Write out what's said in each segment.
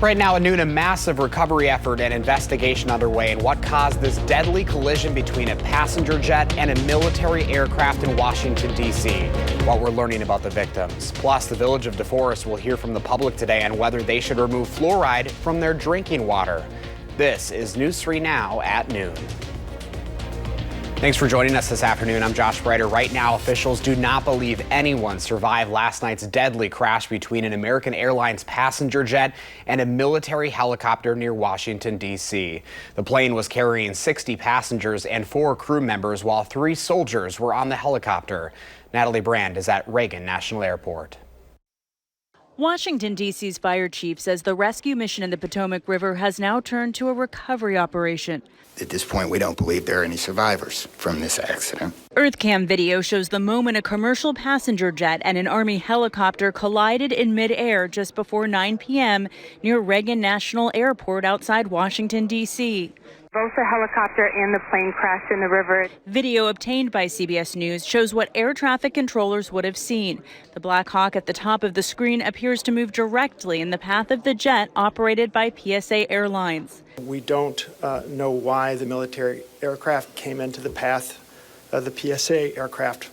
Right now at noon, a massive recovery effort and investigation underway in what caused this deadly collision between a passenger jet and a military aircraft in Washington, D.C. What we're learning about the victims. Plus, the village of DeForest will hear from the public today on whether they should remove fluoride from their drinking water. This is News 3 Now at noon. Thanks for joining us this afternoon. I'm Josh Breiter. Right now, officials do not believe anyone survived last night's deadly crash between an American Airlines passenger jet and a military helicopter near Washington, D.C. The plane was carrying 60 passengers and 4 crew members while 3 soldiers were on the helicopter. Natalie Brand is at Reagan National Airport. Washington, D.C.'s fire chief says the rescue mission in the Potomac River has now turned to a recovery operation. At this point, we don't believe there are any survivors from this accident. Earthcam video shows the moment a commercial passenger jet and an Army helicopter collided in midair just before 9 p.m. near Reagan National Airport outside Washington, D.C. Both the helicopter and the plane crashed in the river. Video obtained by CBS News shows what air traffic controllers would have seen. The Black Hawk at the top of the screen appears to move directly in the path of the jet operated by PSA Airlines. We don't know why the military aircraft came into the path of the PSA aircraft.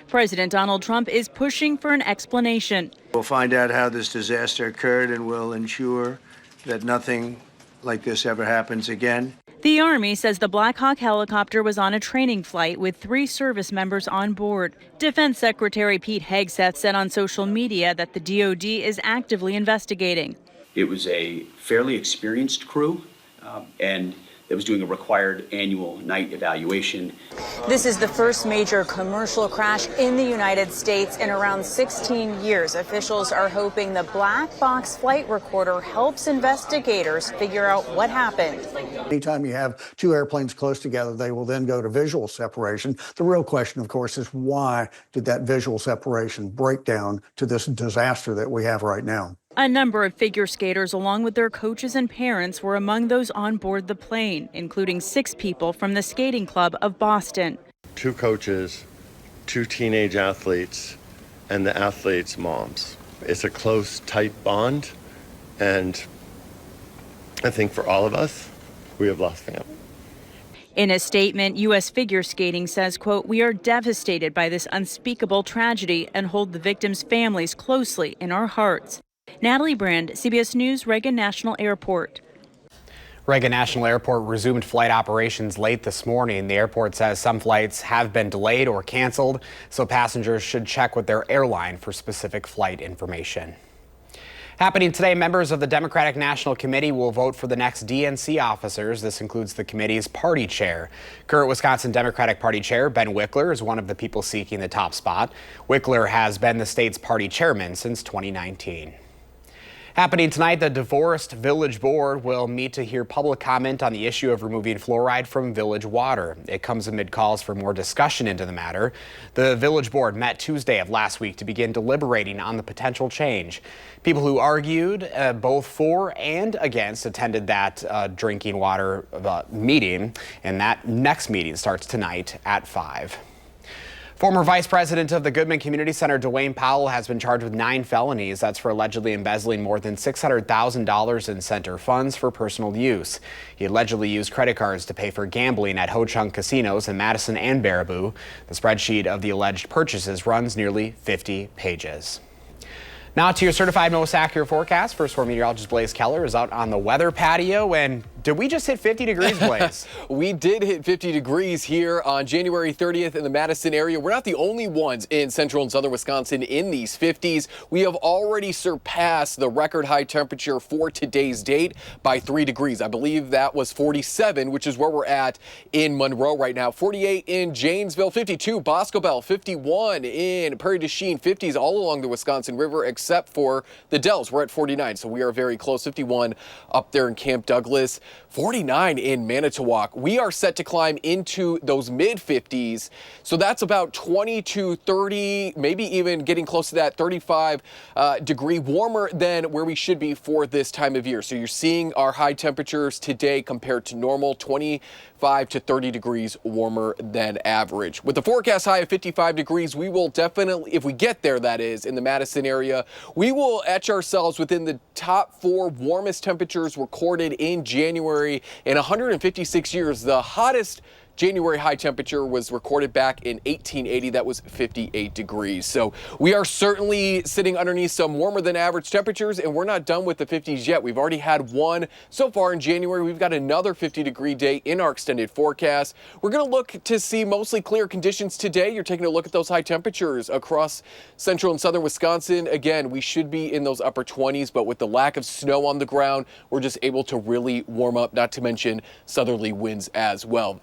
President Donald Trump is pushing for an explanation. We'll find out how this disaster occurred and we'll ensure that nothing like this ever happens again. The Army says the Black Hawk helicopter was on a training flight with 3 service members on board. Defense Secretary Pete Hegseth said on social media that the DoD is actively investigating. It was a fairly experienced crew, and that was doing a required annual night evaluation. This is the first major commercial crash in the United States in around 16 years. Officials are hoping the black box flight recorder helps investigators figure out what happened. Anytime you have 2 airplanes close together, they will then go to visual separation. The real question, of course, is why did that visual separation break down to this disaster that we have right now? A number of figure skaters, along with their coaches and parents, were among those on board the plane, including 6 people from the skating club of Boston. 2 coaches, 2 teenage athletes, and the athletes' moms. It's a close, tight bond, and I think for all of us, we have lost family. In a statement, U.S. Figure Skating says, quote, "We are devastated by this unspeakable tragedy and hold the victims' families closely in our hearts." Natalie Brand, CBS News, Reagan National Airport. Reagan National Airport resumed flight operations late this morning. The airport says some flights have been delayed or canceled, so passengers should check with their airline for specific flight information. Happening today, members of the Democratic National Committee will vote for the next DNC officers. This includes the committee's party chair. Current Wisconsin Democratic Party Chair Ben Wickler is one of the people seeking the top spot. Wickler has been the state's party chairman since 2019. Happening tonight, the DeForest Village Board will meet to hear public comment on the issue of removing fluoride from village water. It comes amid calls for more discussion into the matter. The Village Board met Tuesday of last week to begin deliberating on the potential change. People who argued both for and against attended that drinking water meeting, and that next meeting starts tonight at 5. Former Vice President of the Goodman Community Center, Dwayne Powell, has been charged with 9 felonies. That's for allegedly embezzling more than $600,000 in center funds for personal use. He allegedly used credit cards to pay for gambling at Ho-Chunk casinos in Madison and Baraboo. The spreadsheet of the alleged purchases runs nearly 50 pages. Now to your certified most accurate forecast. First Four meteorologist Blaze Keller is out on the weather patio. And did we just hit 50 degrees, Blaze? We did hit 50 degrees here on January 30th in the Madison area. We're not the only ones in central and southern Wisconsin in these 50s. We have already surpassed the record high temperature for today's date by 3 degrees. I believe that was 47, which is where we're at in Monroe right now. 48 in Janesville, 52 Boscobel, 51 in Prairie du Chien, 50s all along the Wisconsin River except for the Dells. We're at 49, so we are very close. 51 up there in Camp Douglas. 49 in Manitowoc. We are set to climb into those mid-50s. So that's about 20 to 30, maybe even getting close to that 35 degree warmer than where we should be for this time of year. So you're seeing our high temperatures today compared to normal, 25 to 30 degrees warmer than average. With the forecast high of 55 degrees, we will definitely, if we get there, that is, in the Madison area, we will etch ourselves within the top 4 warmest temperatures recorded in January in 156 years. The hottest January high temperature was recorded back in 1880. That was 58 degrees. So we are certainly sitting underneath some warmer than average temperatures, and we're not done with the 50s yet. We've already had one so far in January. We've got another 50-degree day in our extended forecast. We're going to look to see mostly clear conditions today. You're taking a look at those high temperatures across central and southern Wisconsin. Again, we should be in those upper 20s, but with the lack of snow on the ground, we're just able to really warm up, not to mention southerly winds as well.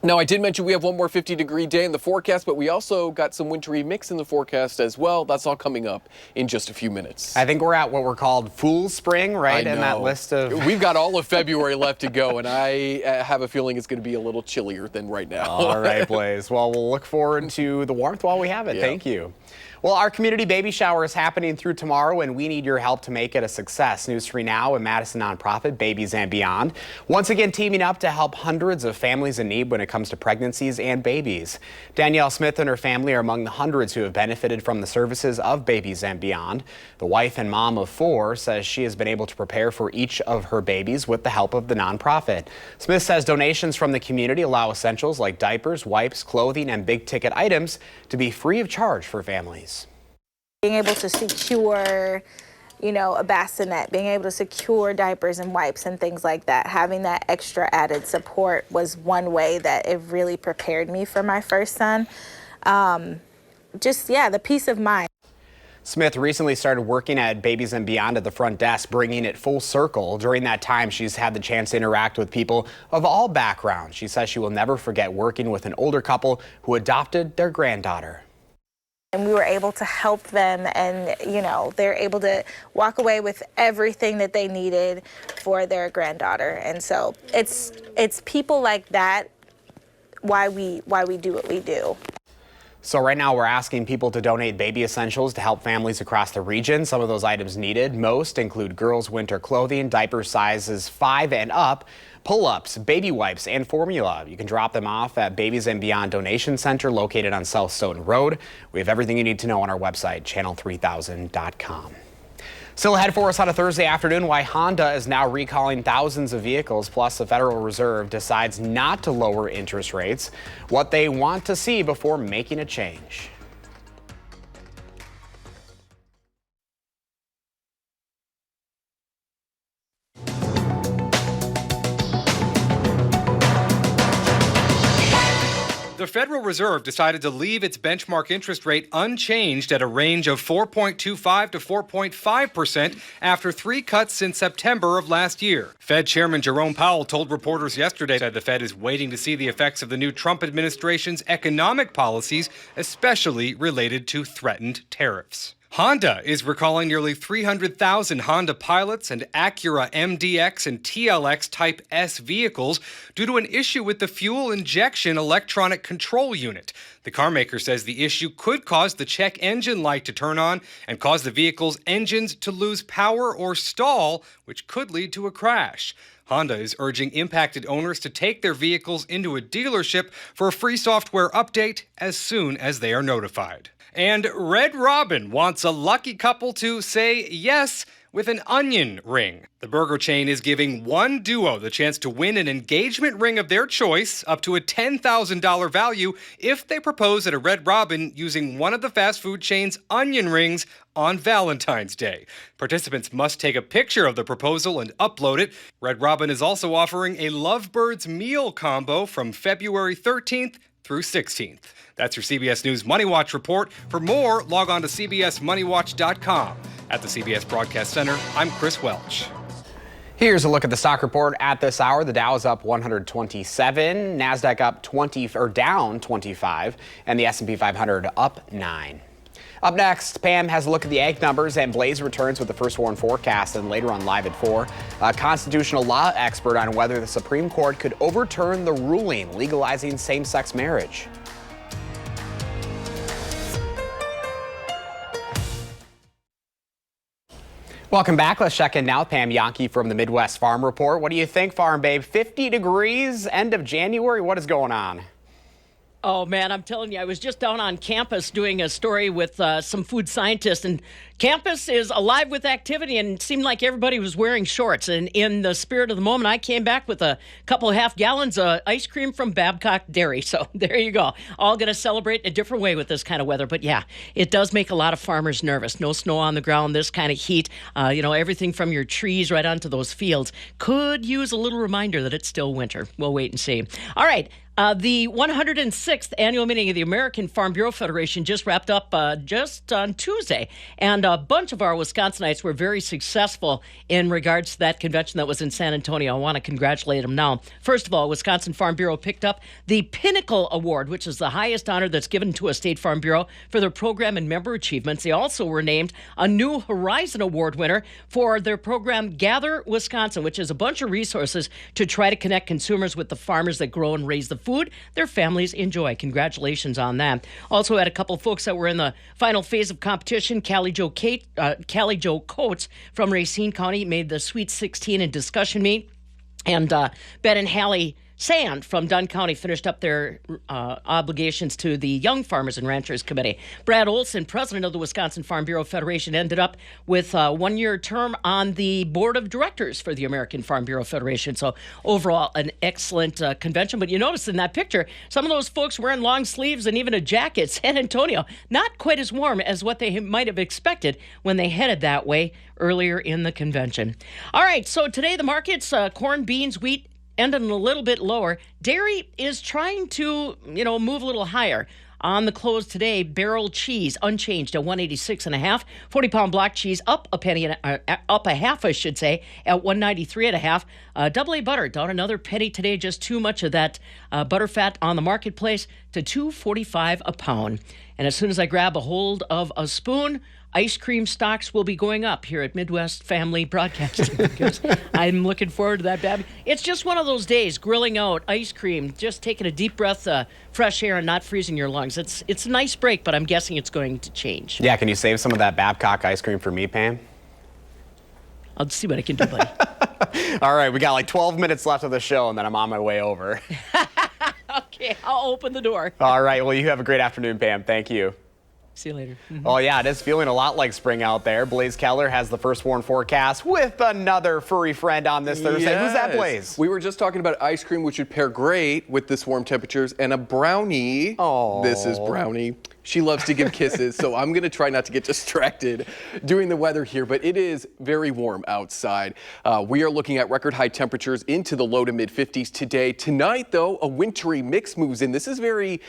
Now, I did mention we have one more 50-degree day in the forecast, but we also got some wintry mix in the forecast as well. That's all coming up in just a few minutes. I think we're at what we're called Fool's Spring, right? In that list of... We've got all of February left to go, and I have a feeling it's going to be a little chillier than right now. All right, Blaze. Well, we'll look forward to the warmth while we have it. Yeah. Thank you. Well, our community baby shower is happening through tomorrow, and we need your help to make it a success. News 3 Now and Madison nonprofit Babies and Beyond once again teaming up to help hundreds of families in need when it comes to pregnancies and babies. Danielle Smith and her family are among the hundreds who have benefited from the services of Babies and Beyond. The wife and mom of 4 says she has been able to prepare for each of her babies with the help of the nonprofit. Smith says donations from the community allow essentials like diapers, wipes, clothing, and big-ticket items to be free of charge for families. Being able to secure, a bassinet, being able to secure diapers and wipes and things like that, having that extra added support was one way that it really prepared me for my first son. The peace of mind. Smith recently started working at Babies and Beyond at the front desk, bringing it full circle. During that time, she's had the chance to interact with people of all backgrounds. She says she will never forget working with an older couple who adopted their granddaughter. And we were able to help them, and they're able to walk away with everything that they needed for their granddaughter. And so it's people like that why we do what we do. So right now we're asking people to donate baby essentials to help families across the region. Some of those items needed most include girls' winter clothing, diaper sizes 5 and up, pull-ups, baby wipes, and formula. You can drop them off at Babies and Beyond Donation Center located on South Stoughton Road. We have everything you need to know on our website, channel3000.com. Still ahead for us on a Thursday afternoon, why Honda is now recalling thousands of vehicles, plus the Federal Reserve decides not to lower interest rates, what they want to see before making a change. The Federal Reserve decided to leave its benchmark interest rate unchanged at a range of 4.25 to 4.5% after 3 cuts since September of last year. Fed Chairman Jerome Powell told reporters yesterday that the Fed is waiting to see the effects of the new Trump administration's economic policies, especially related to threatened tariffs. Honda is recalling nearly 300,000 Honda Pilots and Acura MDX and TLX Type S vehicles due to an issue with the fuel injection electronic control unit. The carmaker says the issue could cause the check engine light to turn on and cause the vehicle's engines to lose power or stall, which could lead to a crash. Honda is urging impacted owners to take their vehicles into a dealership for a free software update as soon as they are notified. And Red Robin wants a lucky couple to say yes with an onion ring. The burger chain is giving one duo the chance to win an engagement ring of their choice, up to a $10,000 value, if they propose at a Red Robin using one of the fast food chain's onion rings on Valentine's Day. Participants must take a picture of the proposal and upload it. Red Robin is also offering a Lovebirds meal combo from February 13th through 16th. That's your CBS News Money Watch report. For more, log on to cbsmoneywatch.com. At the CBS Broadcast Center, I'm Chris Welch. Here's a look at the stock report at this hour. The Dow is up 127, NASDAQ up down 25, and the S&P 500 up 9. Up next, Pam has a look at the ag numbers, and Blaze returns with the first warn forecast, and later on Live at 4. A constitutional law expert on whether the Supreme Court could overturn the ruling legalizing same-sex marriage. Welcome back. Let's check in now with Pam Yankee from the Midwest Farm Report. What do you think, Farm Babe? 50 degrees, end of January. What is going on? Oh, man, I'm telling you, I was just down on campus doing a story with some food scientists, and campus is alive with activity, and it seemed like everybody was wearing shorts. And in the spirit of the moment, I came back with a couple half gallons of ice cream from Babcock Dairy. So there you go. All going to celebrate in a different way with this kind of weather. But yeah, it does make a lot of farmers nervous. No snow on the ground, this kind of heat. Everything from your trees right onto those fields could use a little reminder that it's still winter. We'll wait and see. All right. The 106th annual meeting of the American Farm Bureau Federation just wrapped up just on Tuesday. And a bunch of our Wisconsinites were very successful in regards to that convention that was in San Antonio. I want to congratulate them now. First of all, Wisconsin Farm Bureau picked up the Pinnacle Award, which is the highest honor that's given to a state farm bureau for their program and member achievements. They also were named a New Horizon Award winner for their program Gather Wisconsin, which is a bunch of resources to try to connect consumers with the farmers that grow and raise the food their families enjoy. Congratulations on that. Also had a couple of folks that were in the final phase of competition. Callie Jo Coates from Racine County made the Sweet 16 in discussion meet. And Ben and Hallie Sand from Dunn County finished up their obligations to the Young Farmers and Ranchers Committee. Brad Olson, president of the Wisconsin Farm Bureau Federation, ended up with a one-year term on the board of directors for the American Farm Bureau Federation. So overall, an excellent convention. But you notice in that picture, some of those folks wearing long sleeves and even a jacket. San Antonio, not quite as warm as what they might have expected when they headed that way earlier in the convention. All right, so today the markets, corn, beans, wheat, ending a little bit lower. Dairy is trying to, move a little higher. On the close today, barrel cheese unchanged at 186.5. 40-pound block cheese up a penny, up a half, I should say, at 193.5. Double A butter down another penny today. Just too much of that butter fat on the marketplace to $2.45 a pound. And as soon as I grab a hold of a spoon, ice cream stocks will be going up here at Midwest Family Broadcasting because I'm looking forward to that, Babby. It's just one of those days, grilling out, ice cream, just taking a deep breath of fresh air and not freezing your lungs. It's a nice break, but I'm guessing it's going to change. Yeah, can you save some of that Babcock ice cream for me, Pam? I'll see what I can do, buddy. All right, we got like 12 minutes left of the show, and then I'm on my way over. Okay, I'll open the door. All right, well, you have a great afternoon, Pam. Thank you. See you later. Mm-hmm. Oh, yeah, it is feeling a lot like spring out there. Blaze Keller has the first warn forecast with another furry friend on this Thursday. Yes. Who's that, Blaze? We were just talking about ice cream, which would pair great with this warm temperatures, and a brownie. Oh, this is Brownie. She loves to give kisses, so I'm going to try not to get distracted doing the weather here, but it is very warm outside. We are looking at record high temperatures into the low to mid 50s today. Tonight, though, a wintry mix moves in. This is very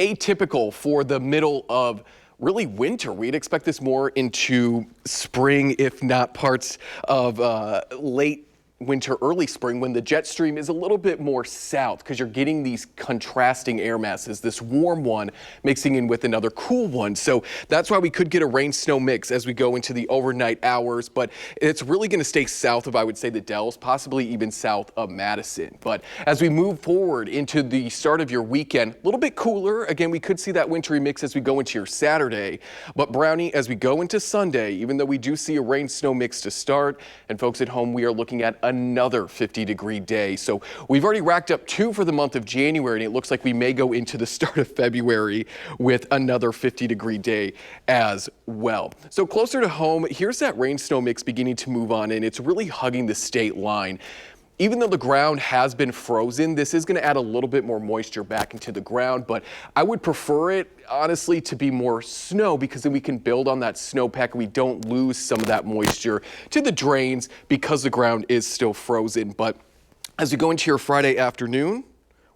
atypical for the middle of really winter. We'd expect this more into spring, if not parts of late winter, early spring, when the jet stream is a little bit more south because you're getting these contrasting air masses, this warm one mixing in with another cool one. So that's why we could get a rain-snow mix as we go into the overnight hours, but it's really going to stay south of, I would say, the Dells, possibly even south of Madison. But as we move forward into the start of your weekend, a little bit cooler. Again, we could see that wintry mix as we go into your Saturday. But Brownie, as we go into Sunday, even though we do see a rain-snow mix to start, and folks at home, we are looking at another 50-degree day. So we've already racked up 2 for the month of January, and it looks like we may go into the start of February with another 50-degree day as well. So closer to home, here's that rain-snow mix beginning to move on, and it's really hugging the state line. Even though the ground has been frozen, this is going to add a little bit more moisture back into the ground, but I would prefer it, honestly, to be more snow because then we can build on that snowpack and we don't lose some of that moisture to the drains because the ground is still frozen. But as we go into your Friday afternoon,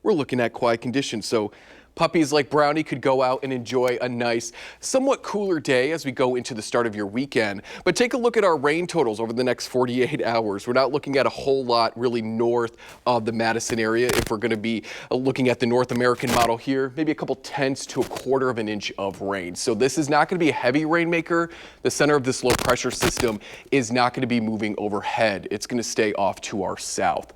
we're looking at quiet conditions. So Puppies like Brownie could go out and enjoy a nice, somewhat cooler day as we go into the start of your weekend. But take a look at our rain totals over the next 48 hours. We're not looking at a whole lot really north of the Madison area. If we're going to be looking at the North American model here, maybe a couple tenths to a quarter of an inch of rain. So this is not going to be a heavy rainmaker. The center of this low pressure system is not going to be moving overhead. It's going to stay off to our south.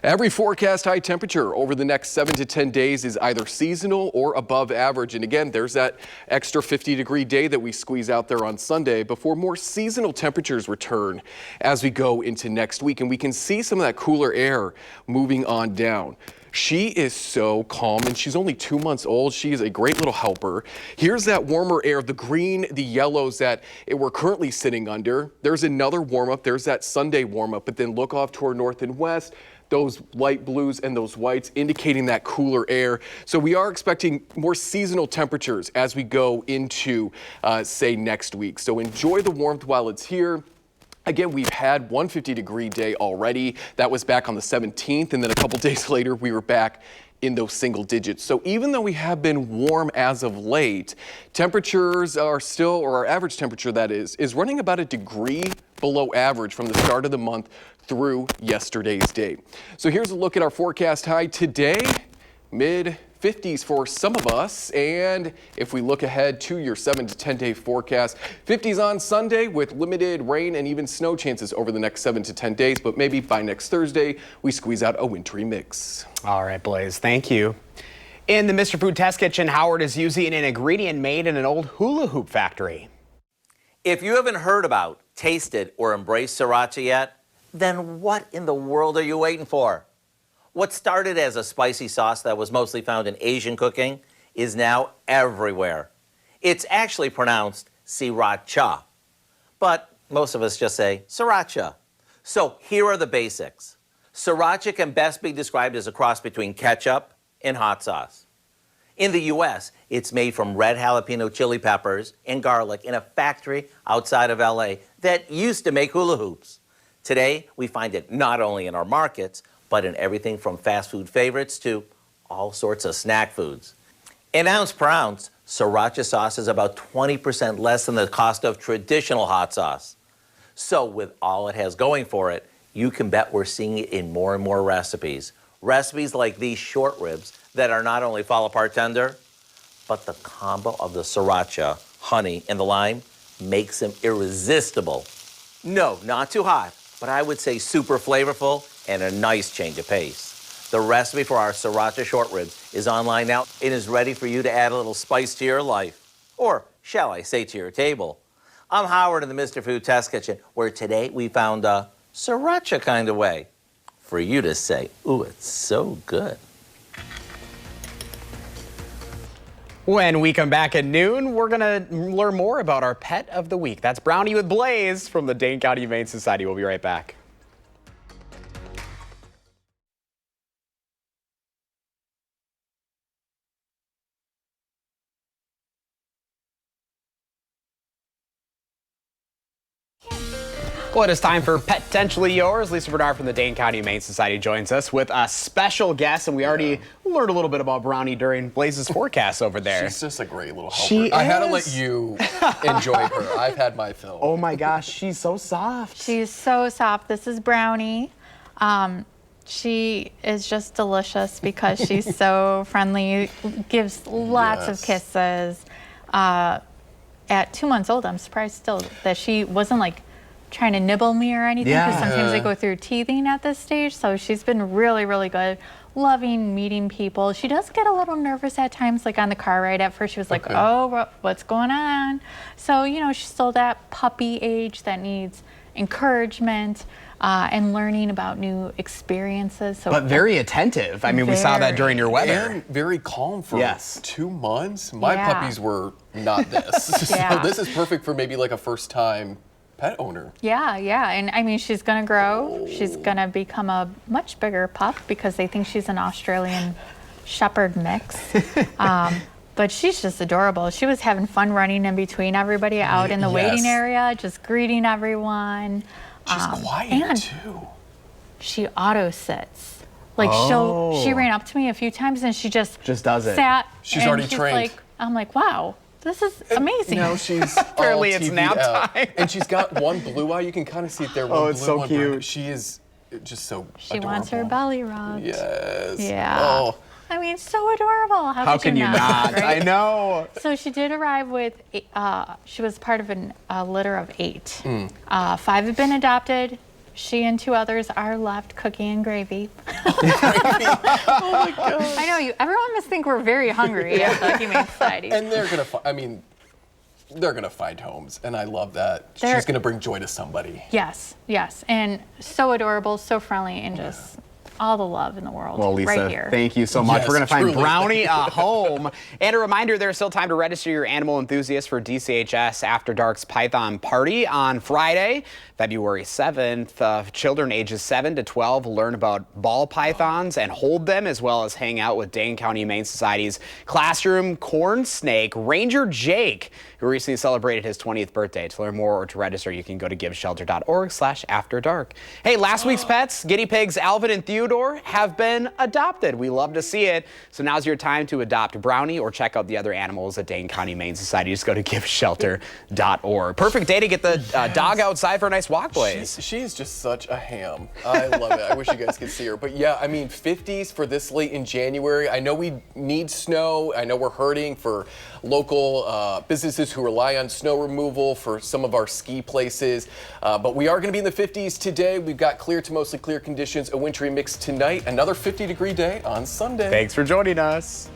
Every forecast high temperature over the next 7 to 10 days is either seasonal or above average. And again, there's that extra 50-degree day that we squeeze out there on Sunday before more seasonal temperatures return as we go into next week. And we can see some of that cooler air moving on down. She is so calm, and she's only 2 months old. She is a great little helper. Here's that warmer air, the green, the yellows that we're currently sitting under. There's another warm up. There's that Sunday warm up, but then look off toward north and west. Those light blues and those whites indicating that cooler air. So we are expecting more seasonal temperatures as we go into, say, next week. So enjoy the warmth while it's here. Again, we've had one 50-degree day already. That was back on the 17th, and then a couple days later, we were back in those single digits. So even though we have been warm as of late, temperatures are still, or our average temperature that is running about a degree below average from the start of the month through yesterday's date. So here's a look at our forecast high today, mid-50s for some of us. And if we look ahead to your 7 to 10 day forecast, 50s on Sunday with limited rain and even snow chances over the next 7 to 10 days. But maybe by next Thursday, we squeeze out a wintry mix. All right, Blaze, thank you. In the Mr. Food Test Kitchen, Howard is using an ingredient made in an old hula hoop factory. If you haven't heard about, tasted, or embraced sriracha yet, then what in the world are you waiting for? What started as a spicy sauce that was mostly found in Asian cooking is now everywhere. It's actually pronounced sriracha, but most of us just say sriracha. So here are the basics. Sriracha can best be described as a cross between ketchup and hot sauce. In the U.S., it's made from red jalapeno chili peppers and garlic in a factory outside of LA that used to make hula hoops. Today, we find it not only in our markets, but in everything from fast food favorites to all sorts of snack foods. In ounce per ounce, sriracha sauce is about 20% less than the cost of traditional hot sauce. So with all it has going for it, you can bet we're seeing it in more and more recipes. Recipes like these short ribs that are not only fall apart tender, but the combo of the sriracha, honey, and the lime makes them irresistible. No, not too hot, but I would say super flavorful and a nice change of pace. The recipe for our sriracha short ribs is online now and is ready for you to add a little spice to your life, or shall I say to your table. I'm Howard in the Mr. Food Test Kitchen, where today we found a sriracha kind of way for you to say, ooh, it's so good. When we come back at noon, we're going to learn more about our pet of the week. That's Brownie with Blaze from the Dane County Humane Society. We'll be right back. Well, it is time for Potentially Yours. Lisa Bernard from the Dane County Humane Society joins us with a special guest, and we already learned a little bit about Brownie during Blaze's forecast over there. She's just a great little helper. I had to let you enjoy her. I've had my fill. Oh my gosh, she's so soft. She's so soft. This is Brownie. She is just delicious because she's so friendly, gives lots of kisses. At 2 months old, I'm surprised still that she wasn't like trying to nibble me or anything, because sometimes they go through teething at this stage. So she's been really, really good. Loving meeting people. She does get a little nervous at times, like on the car ride. At first she was like, oh, what's going on? So, you know, she's still that puppy age that needs encouragement and learning about new experiences. So, but very attentive. I mean, we saw that during your weather. And very calm for 2 months. My puppies were not this. So this is perfect for maybe like a first time pet owner. Yeah, and I mean, she's gonna grow. She's gonna become a much bigger pup because they think she's an Australian Shepherd mix. But she's just adorable. She was having fun running in between everybody out in the waiting area, just greeting everyone. She's quiet too. She auto sits. Like she ran up to me a few times and she just does it. Sat. She's and already she's trained. Like, I'm like, wow, this is amazing. Now she's Apparently all it's TV'd nap out. time. And she's got one blue eye. You can kind of see it there. One it's blue, so one cute. brown. She is just so She adorable. wants her belly rubbed. Yes. Yeah. Oh. I mean, so adorable. How can you not? Right? I know. So she did arrive with, she was part of a litter of 8. 5 have been adopted. She and 2 others are left, Cookie and Gravy. Oh my gosh. I know, everyone must think we're very hungry at the Humane Society. And they're going to, they're going to find homes. And I love that. They're- She's going to bring joy to somebody. Yes. And so adorable, so friendly, and just all the love in the world. Well, Lisa, right here. thank you so much. Yes, We're going to find truly. Brownie a home. And a reminder, there's still time to register your animal enthusiast for DCHS After Dark's Python Party on Friday, February 7th. Children ages 7 to 12 will learn about ball pythons and hold them, as well as hang out with Dane County Humane Society's classroom corn snake, Ranger Jake, who recently celebrated his 20th birthday. To learn more or to register, you can go to giveshelter.org/afterdark. Hey, last week's pets, guinea pigs Alvin and Theodore, have been adopted. We love to see it. So now's your time to adopt Brownie or check out the other animals at Dane County Humane Society. Just go to giveshelter.org. Perfect day to get the dog outside for a nice walk, boys. She is just such a ham. I love it. I wish you guys could see her. But yeah, 50s for this late in January. I know we need snow. I know we're hurting for local businesses who rely on snow removal for some of our ski places. But we are going to be in the 50s today. We've got clear to mostly clear conditions, a wintry mix tonight, another 50-degree day on Sunday. Thanks for joining us.